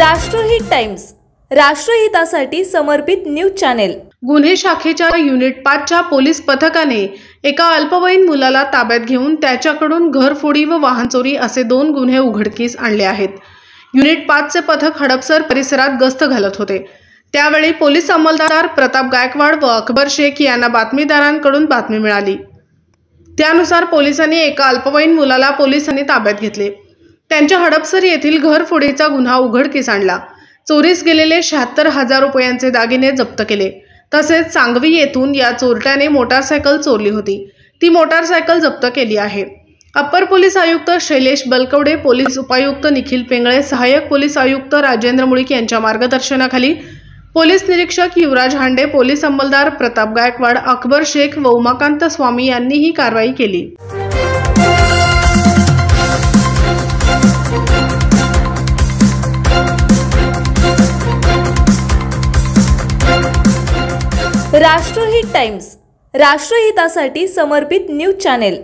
राष्ट्रहित टाइम्स, राष्ट्रहितासाठी समर्पित news channel. गुन्हे शाखेच्या युनिट 5 च्या पोलीस पथकाने एका अल्पवयीन मुलाला ताब्यात घेऊन त्याच्याकडून घरफोडी व वाहन चोरी असे 2 गुन्हे उघडकीस आणले आहेत। युनिट 5 चे पथक हडपसर परिसरात गस्त घालत होते। त्यावेळी पोलीस अंमलदार प्रताप गायकवाड व अकबर शेख यांना बातमीदारांकडून बातमी मिळाली। त्यानुसार पोलिसांनी एका अल्पवयीन मुलाला पोलिसांनी ताब्यात घेतले। त्यांच्या हडपसर येथील घरफोडीचा गुन्हा उघडकीस आणला। चोरीस गेलेले 76,000 रुपयांचे दागिने जप्त केले। तसेच सांगवी येथून या चोरट्याने मोटारसायकल चोरली होती, ती मोटारसायकल जप्त केली आहे। अप्पर पोलीस आयुक्त शैलेश बलकवडे, पोलीस उपायुक्त निखिल पेंगळे, सहाय्यक पोलीस आयुक्त राजेंद्र मुळीक यांच्या मार्गदर्शनाखाली पोलीस निरीक्षक युवराज हांडे, पोलीस अंमलदार प्रताप गायकवाड, अकबर शेख व उमाकांत स्वामी यांनी ही कारवाई केली। राष्ट्रहित टाइम्स, राष्ट्रहितासाठी समर्पित न्यूज चॅनेल।